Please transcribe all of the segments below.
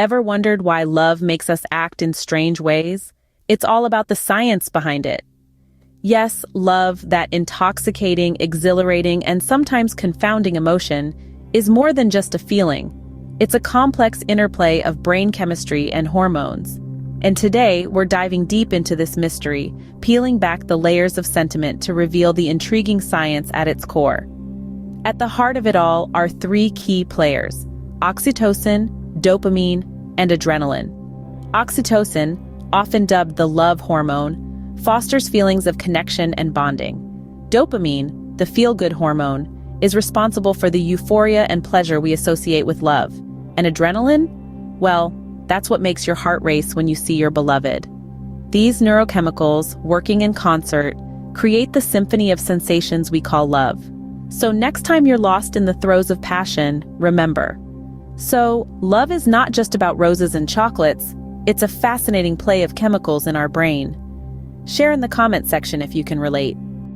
Ever wondered why love makes us act in strange ways? It's all about the science behind it. Yes, love, that intoxicating, exhilarating, and sometimes confounding emotion, is more than just a feeling. It's a complex interplay of brain chemistry and hormones. And today, we're diving deep into this mystery, peeling back the layers of sentiment to reveal the intriguing science at its core. At the heart of it all are three key players: oxytocin, dopamine, and adrenaline. Oxytocin, often dubbed the love hormone, fosters feelings of connection and bonding. Dopamine, the feel-good hormone, is responsible for the euphoria and pleasure we associate with love. And adrenaline? Well, that's what makes your heart race when you see your beloved. These neurochemicals, working in concert, create the symphony of sensations we call love. So next time you're lost in the throes of passion, remember. So, love is not just about roses and chocolates, it's a fascinating play of chemicals in our brain. Share in the comment section if you can relate.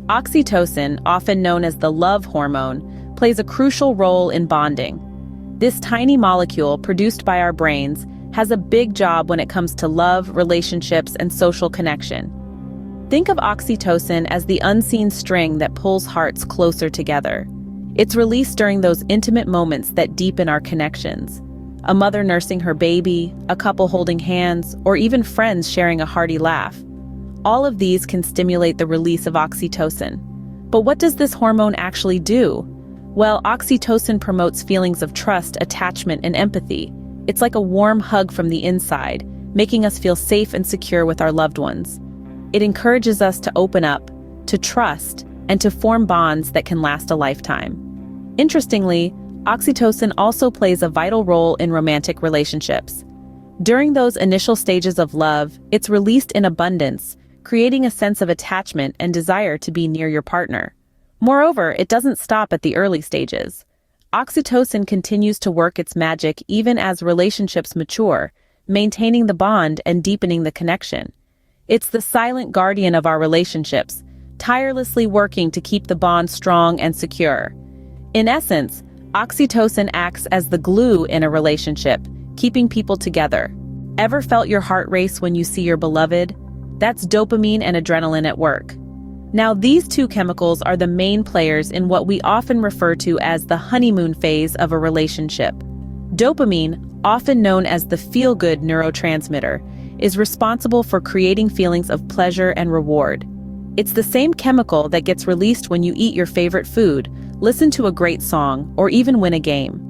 Oxytocin, often known as the love hormone, plays a crucial role in bonding. This tiny molecule produced by our brains has a big job when it comes to love, relationships, and social connection. Think of oxytocin as the unseen string that pulls hearts closer together. It's released during those intimate moments that deepen our connections. A mother nursing her baby, a couple holding hands, or even friends sharing a hearty laugh. All of these can stimulate the release of oxytocin. But what does this hormone actually do? Well, oxytocin promotes feelings of trust, attachment, and empathy. It's like a warm hug from the inside, making us feel safe and secure with our loved ones. It encourages us to open up, to trust, and to form bonds that can last a lifetime. Interestingly, oxytocin also plays a vital role in romantic relationships. During those initial stages of love, it's released in abundance, creating a sense of attachment and desire to be near your partner. Moreover, it doesn't stop at the early stages. Oxytocin continues to work its magic even as relationships mature, maintaining the bond and deepening the connection. It's the silent guardian of our relationships, tirelessly working to keep the bond strong and secure. In essence, oxytocin acts as the glue in a relationship, keeping people together. Ever felt your heart race when you see your beloved? That's dopamine and adrenaline at work. Now, these two chemicals are the main players in what we often refer to as the honeymoon phase of a relationship. Dopamine, often known as the feel-good neurotransmitter, is responsible for creating feelings of pleasure and reward. It's the same chemical that gets released when you eat your favorite food, listen to a great song, or even win a game.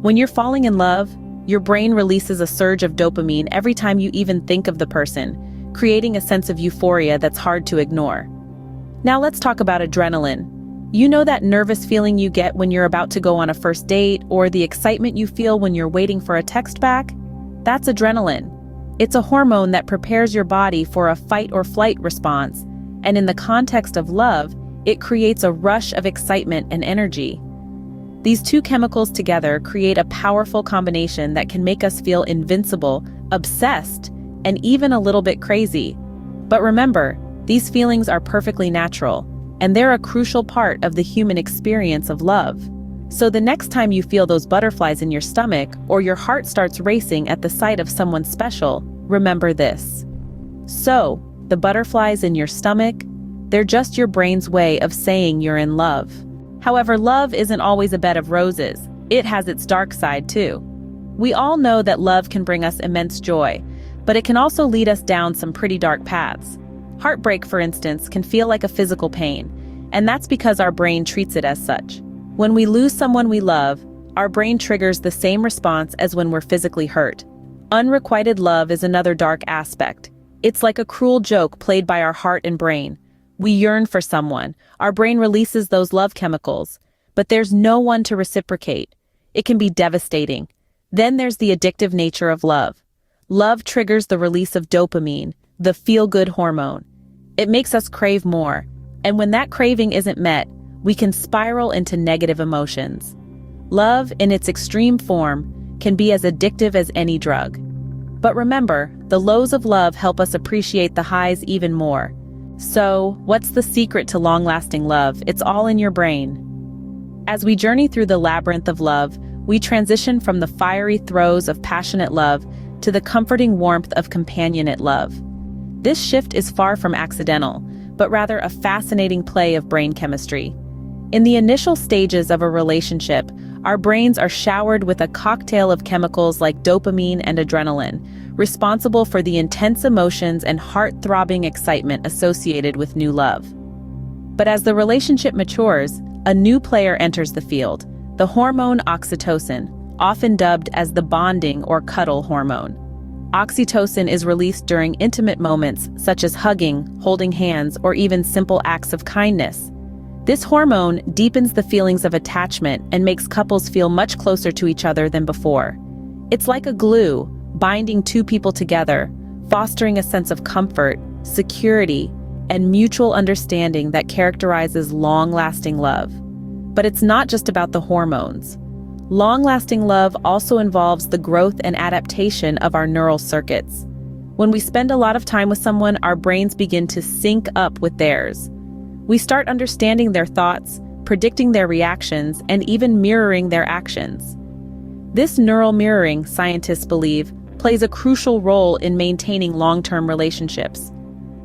When you're falling in love, your brain releases a surge of dopamine every time you even think of the person, creating a sense of euphoria that's hard to ignore. Now let's talk about adrenaline. You know that nervous feeling you get when you're about to go on a first date, or the excitement you feel when you're waiting for a text back? That's adrenaline. It's a hormone that prepares your body for a fight or flight response, and in the context of love, it creates a rush of excitement and energy. These two chemicals together create a powerful combination that can make us feel invincible, obsessed, and even a little bit crazy. But remember, these feelings are perfectly natural, and they're a crucial part of the human experience of love. So the next time you feel those butterflies in your stomach, or your heart starts racing at the sight of someone special, remember this. So, the butterflies in your stomach, they're just your brain's way of saying you're in love. However, love isn't always a bed of roses. It has its dark side too. We all know that love can bring us immense joy, but it can also lead us down some pretty dark paths. Heartbreak, for instance, can feel like a physical pain, and that's because our brain treats it as such. When we lose someone we love, our brain triggers the same response as when we're physically hurt. Unrequited love is another dark aspect. It's like a cruel joke played by our heart and brain. We yearn for someone, our brain releases those love chemicals, but there's no one to reciprocate. It can be devastating. Then there's the addictive nature of love. Love triggers the release of dopamine, the feel-good hormone. It makes us crave more, and when that craving isn't met, we can spiral into negative emotions. Love, in its extreme form, can be as addictive as any drug. But remember, the lows of love help us appreciate the highs even more. So, what's the secret to long-lasting love? It's all in your brain. As we journey through the labyrinth of love, we transition from the fiery throes of passionate love to the comforting warmth of companionate love. This shift is far from accidental, but rather a fascinating play of brain chemistry. In the initial stages of a relationship, our brains are showered with a cocktail of chemicals like dopamine and adrenaline, responsible for the intense emotions and heart-throbbing excitement associated with new love. But as the relationship matures, a new player enters the field, the hormone oxytocin, often dubbed as the bonding or cuddle hormone. Oxytocin is released during intimate moments such as hugging, holding hands, or even simple acts of kindness. This hormone deepens the feelings of attachment and makes couples feel much closer to each other than before. It's like a glue, binding two people together, fostering a sense of comfort, security, and mutual understanding that characterizes long-lasting love. But it's not just about the hormones. Long-lasting love also involves the growth and adaptation of our neural circuits. When we spend a lot of time with someone, our brains begin to sync up with theirs. We start understanding their thoughts, predicting their reactions, and even mirroring their actions. This neural mirroring, scientists believe, plays a crucial role in maintaining long-term relationships.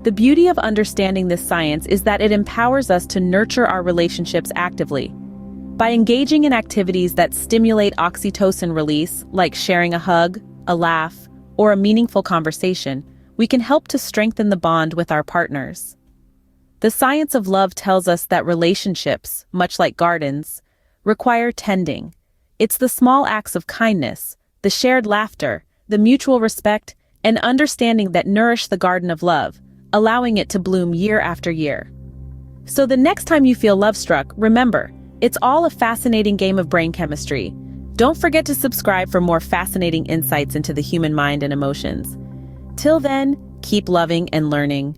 The beauty of understanding this science is that it empowers us to nurture our relationships actively. By engaging in activities that stimulate oxytocin release, like sharing a hug, a laugh, or a meaningful conversation, we can help to strengthen the bond with our partners. The science of love tells us that relationships, much like gardens, require tending. It's the small acts of kindness, the shared laughter, the mutual respect, and understanding that nourish the garden of love, allowing it to bloom year after year. So the next time you feel love-struck, remember, it's all a fascinating game of brain chemistry. Don't forget to subscribe for more fascinating insights into the human mind and emotions. Till then, keep loving and learning.